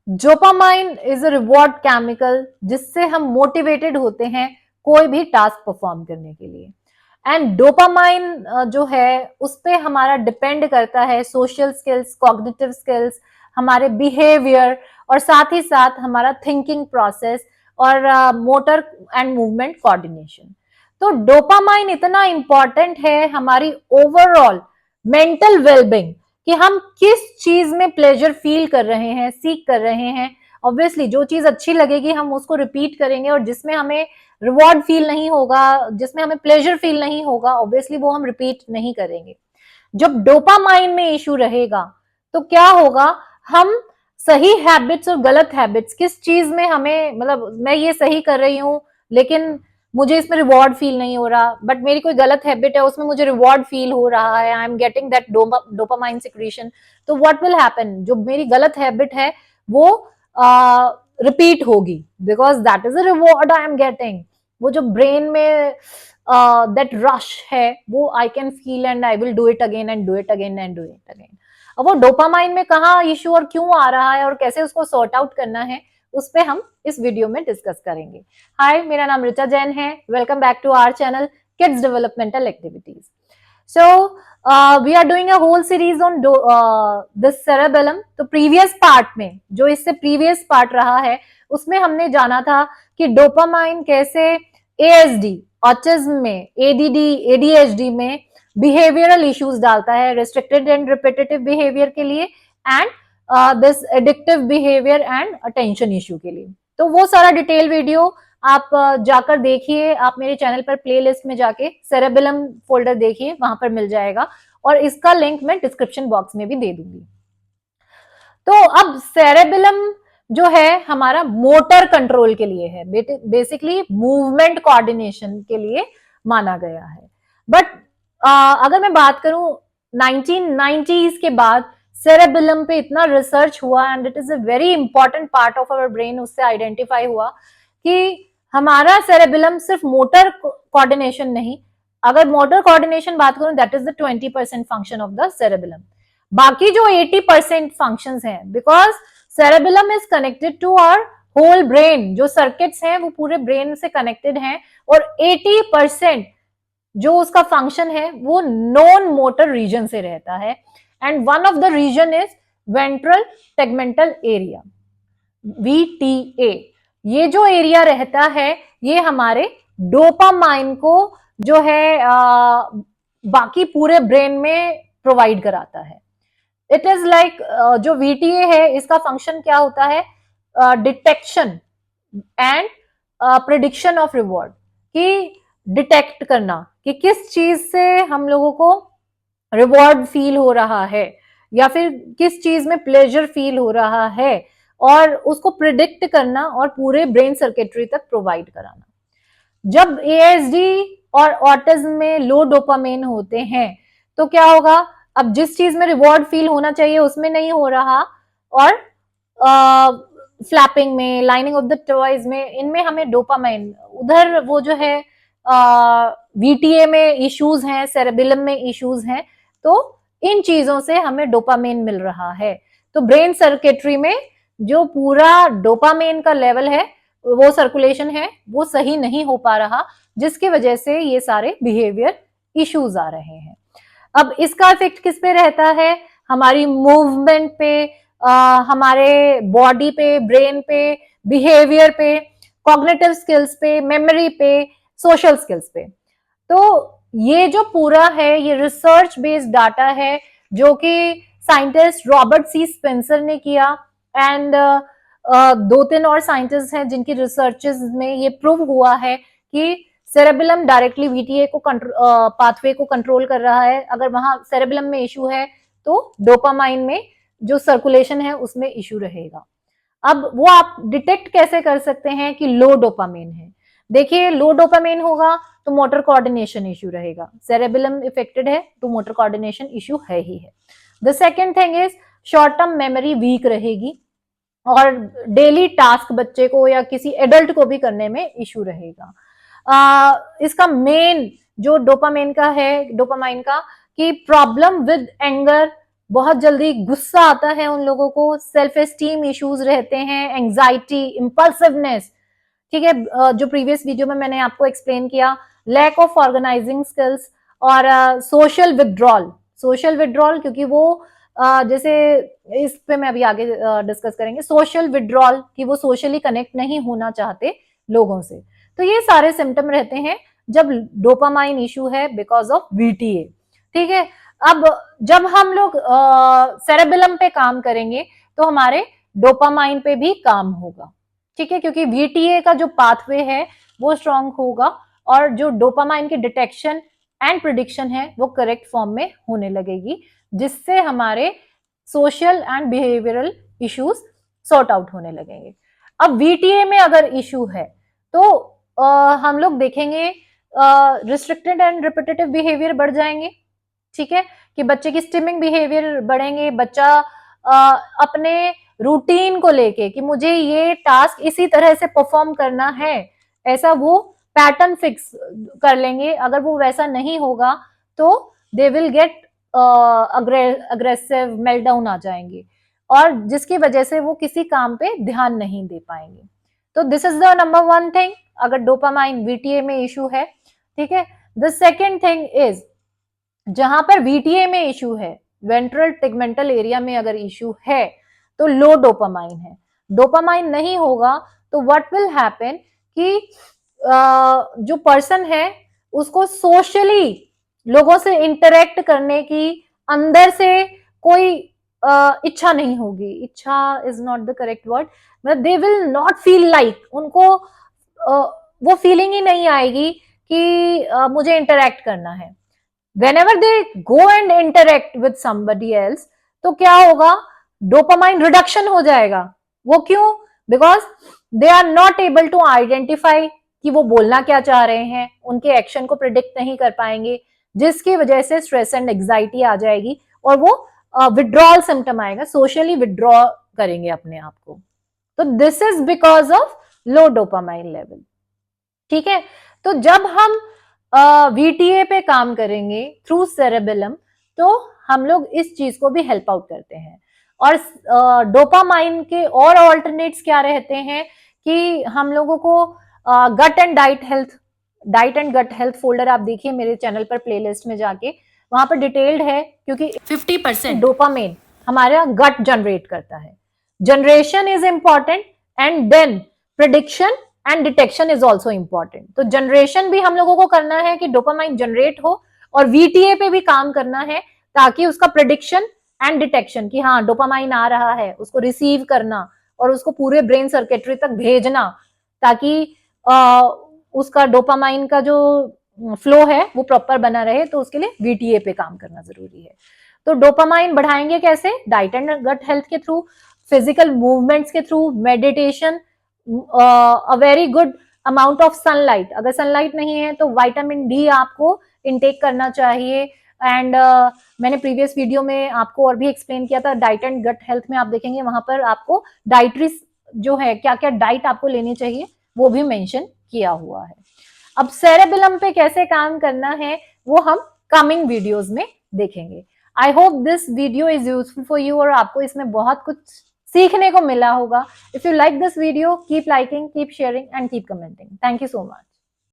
Dopamine is a reward chemical जिससे हम motivated होते हैं कोई भी टास्क परफॉर्म करने के लिए। एंड डोपामाइन जो है उस पे हमारा डिपेंड करता है सोशल स्किल्स, कॉग्निटिव स्किल्स, हमारे बिहेवियर और साथ ही साथ हमारा थिंकिंग प्रोसेस और मोटर एंड मूवमेंट कोऑर्डिनेशन। तो डोपामाइन इतना इंपॉर्टेंट है हमारी ओवरऑल मेंटल वेलबींग कि हम किस चीज में प्लेजर फील कर रहे हैं, सीख कर रहे हैं। ऑब्वियसली जो चीज अच्छी लगेगी हम उसको रिपीट करेंगे, और जिसमें हमें रिवॉर्ड फील नहीं होगा, जिसमें हमें प्लेजर फील नहीं होगा, ऑब्वियसली वो हम रिपीट नहीं करेंगे। जब डोपामाइन में इशू रहेगा तो क्या होगा, हम सही हैबिट्स और गलत हैबिट्स, किस चीज में हमें, मतलब मैं ये सही कर रही हूँ लेकिन मुझे इसमें रिवॉर्ड फील नहीं हो रहा, बट मेरी कोई गलत हैबिट है उसमें मुझे रिवॉर्ड फील हो रहा है, I am getting that dopamine secretion. तो व्हाट विल हैपन, जो मेरी गलत हैबिट है वो रिपीट होगी, because that is a reward I am getting. वो जो ब्रेन में दैट रश है वो I can feel and I will do it again and do it again and do it again. अब वो डोपामाइन में कहाँ इशू और क्यों आ रहा है और कैसे उसको सॉर्ट आउट करना है, उस पे हम इस वीडियो में डिस्कस करेंगे। हाय, मेरा नाम ऋचा जैन है। Welcome back to our channel kids developmental activities. So we are doing a whole series on this cerebellum. तो प्रीवियस पार्ट में, जो इससे प्रीवियस पार्ट रहा है, उसमें हमने जाना था कि डोपामाइन कैसे एएसडी, ऑटिज्म में, एडीडी, एडीएचडी में बिहेवियरल इश्यूज डालता है, रिस्ट्रिक्टेड एंड रिपीटेटिव बिहेवियर के लिए and this addictive behaviour and attention issue के लिए। तो वो सारा डिटेल वीडियो आप जाकर देखिए, आप मेरे चैनल पर प्लेलिस्ट में जाके सेरेबेलम फोल्डर देखिए, वहां पर मिल जाएगा, और इसका लिंक मैं डिस्क्रिप्शन बॉक्स में भी दे दूंगी। तो अब सेरेबेलम जो है हमारा मोटर कंट्रोल के लिए है, बेसिकली मूवमेंट कोऑर्डिनेशन के लिए माना गया है। बट अगर मैं बात करूं 1990s के बाद सेरेबेलम पे इतना रिसर्च हुआ and it is a very important part of our brain, उससे आइडेंटिफाई हुआ कि हमारा सेरेबेलम सिर्फ मोटर कोऑर्डिनेशन नहीं, अगर मोटर कोऑर्डिनेशन बात करूं that is the 20% function of the cerebellum. बाकी जो 80% फंक्शंस हैं, because cerebellum is connected to our whole brain, जो सर्किट्स हैं वो पूरे ब्रेन से कनेक्टेड हैं, और 80% जो उसका फंक्शन है वो नॉन मोटर रीजन से रहता है। And one of the region is ventral tegmental area, VTA। ये जो एरिया रहता है ये हमारे डोपामाइन को जो है बाकी पूरे ब्रेन में प्रोवाइड कराता है। इट इज लाइक जो VTA है इसका फंक्शन क्या होता है, detection and prediction of reward, कि डिटेक्ट करना कि किस चीज से हम लोगों को रिवॉर्ड फील हो रहा है या फिर किस चीज में प्लेजर फील हो रहा है, और उसको प्रिडिक्ट करना और पूरे ब्रेन सर्किटरी तक प्रोवाइड कराना। जब एएसडी और ऑटिज्म में लो डोपामाइन होते हैं तो क्या होगा, अब जिस चीज में रिवॉर्ड फील होना चाहिए उसमें नहीं हो रहा, और फ्लैपिंग में, लाइनिंग ऑफ द टॉयज में, इनमें हमें डोपामाइन, उधर वो जो है VTA में इश्यूज हैं, सेरेबेलम में इश्यूज हैं, तो इन चीजों से हमें डोपामाइन मिल रहा है। तो ब्रेन सर्किटरी में जो पूरा डोपामाइन का लेवल है, वो सर्कुलेशन है, वो सही नहीं हो पा रहा, जिसकी वजह से ये सारे बिहेवियर इश्यूज आ रहे हैं। अब इसका इफेक्ट किस पे रहता है, हमारी मूवमेंट पे, हमारे बॉडी पे, ब्रेन पे, बिहेवियर पे, कॉग्निटिव स्किल्स पे, मेमोरी पे, सोशल स्किल्स पे। तो ये जो पूरा है ये रिसर्च बेस्ड डाटा है जो कि साइंटिस्ट रॉबर्ट सी स्पेंसर ने किया, एंड दो तीन और साइंटिस्ट हैं जिनकी रिसर्चेस में ये प्रूव हुआ है कि सेरेबेलम डायरेक्टली VTA को पाथवे को कंट्रोल कर रहा है। अगर वहां सेरेबेलम में इशू है तो डोपामाइन में जो सर्कुलेशन है उसमें इशू रहेगा। अब वो आप डिटेक्ट कैसे कर सकते हैं कि लो डोपामाइन है। देखिए, लो डोपामाइन होगा तो मोटर कोऑर्डिनेशन इशू रहेगा, सेरेबेलम इफेक्टेड है तो मोटर कोऑर्डिनेशन इशू है ही है। The second thing is short term memory weak रहेगी, और डेली टास्क बच्चे को या किसी एडल्ट को भी करने में इशू रहेगा। इसका मेन जो डोपामाइन का है, डोपामाइन का, कि प्रॉब्लम विद एंगर, बहुत जल्दी गुस्सा आता है उन लोगों को, सेल्फ एस्टीम इश्यूज रहते हैं, एंजाइटी, इम्पल्सिवनेस, ठीक है, जो प्रीवियस वीडियो में मैंने आपको एक्सप्लेन किया, लैक ऑफ ऑर्गेनाइजिंग स्किल्स और सोशल विड्रॉल। सोशल विड्रॉल क्योंकि वो जैसे इस पे मैं अभी आगे डिस्कस करेंगे, सोशल विड्रॉल कि वो सोशली कनेक्ट नहीं होना चाहते लोगों से। तो ये सारे सिम्टम रहते हैं जब डोपामाइन इशू है बिकॉज ऑफ वीटीए। ठीक है, अब जब हम लोग सेरेबेलम पे काम करेंगे तो हमारे डोपामाइन पे भी काम होगा, ठीक है, क्योंकि वीटीए का जो पाथवे है वो स्ट्रांग होगा और जो डोपामाइन की डिटेक्शन एंड प्रिडिक्शन है वो करेक्ट फॉर्म में होने लगेगी, जिससे हमारे social and behavioural issues sort out होने लगेंगे। अब वीटीए में अगर इशू है तो हम लोग देखेंगे रिस्ट्रिक्टेड एंड रिपीटेटिव बिहेवियर बढ़ जाएंगे, ठीक है, कि बच्चे की स्टिमिंग बिहेवियर बढ़ेंगे, बच्चा अपने रूटीन को लेके कि मुझे ये टास्क इसी तरह से परफॉर्म करना है, ऐसा वो पैटर्न फिक्स कर लेंगे। अगर वो वैसा नहीं होगा तो they will get aggressive, meltdown आ जाएंगे और जिसकी वजह से वो किसी काम पे ध्यान नहीं दे पाएंगे। तो this is the number one thing अगर डोपामाइन वीटीए में इशू है, ठीक है। द सेकेंड थिंग इज जहां पर वीटीए में इशू है, वेंट्रल टेगमेंटल एरिया में अगर इशू है तो लो डोपामाइन है। डोपामाइन नहीं होगा तो व्हाट विल हैपन कि जो पर्सन है उसको सोशली लोगों से इंटरेक्ट करने की अंदर से कोई इच्छा नहीं होगी। इच्छा is not the correct word, मतलब they will not feel like, उनको वो फीलिंग ही नहीं आएगी कि मुझे इंटरेक्ट करना है। whenever they go and interact with somebody else तो क्या होगा, डोपामाइन रिडक्शन हो जाएगा। वो क्यों? Because they are not able to identify कि वो बोलना क्या चाह रहे हैं, उनके एक्शन को प्रिडिक्ट नहीं कर पाएंगे, जिसकी वजह से स्ट्रेस एंड एग्जाइटी आ जाएगी और वो विड्रॉल सिम्टम आएगा, सोशली विड्रॉ करेंगे अपने आप को। तो this is because of low dopamine level, ठीक है। तो जब हम वीटीए पे काम करेंगे थ्रू सेरेबेलम तो हम लोग इस चीज को भी हेल्प आउट करते हैं। और डोपामाइन के और ऑल्टरनेट्स क्या रहते हैं कि हम लोगों को gut and diet and gut health folder आप देखिए मेरे चैनल पर प्लेलिस्ट में जाके, वहां पर डिटेल्ड है, क्योंकि 50% डोपामाइन हमारा गट जनरेट करता है। Generation is important and then prediction and detection is also important. तो जनरेशन भी हम लोगों को करना है कि डोपामाइन जनरेट हो और वीटीए पे भी काम करना है ताकि उसका प्रिडिक्शन एंड डिटेक्शन कि हाँ डोपामाइन आ रहा है, उसको रिसीव करना और उसको पूरे ब्रेन सर्किटरी तक भेजना ताकि उसका डोपामाइन का जो फ्लो है वो प्रॉपर बना रहे। तो उसके लिए वीटीए पे काम करना जरूरी है। तो डोपामाइन बढ़ाएंगे कैसे? डाइट एंड गट हेल्थ के थ्रू, फिजिकल मूवमेंट्स के through, meditation, a very good amount of sunlight. अगर सनलाइट नहीं है तो विटामिन डी आपको इनटेक करना चाहिए। एंड मैंने प्रीवियस वीडियो में आपको और भी एक्सप्लेन किया था डाइट एंड गट हेल्थ में, आप देखेंगे वहां पर आपको डाइटरी जो है क्या क्या डाइट आपको लेनी चाहिए वो भी मेंशन किया हुआ है। अब सेरेबेलम पे कैसे काम करना है वो हम कमिंग वीडियोस में देखेंगे। I hope this video is useful for you और आपको इसमें बहुत कुछ सीखने को मिला होगा। If you like this video, keep liking, keep sharing and keep commenting. Thank you so much.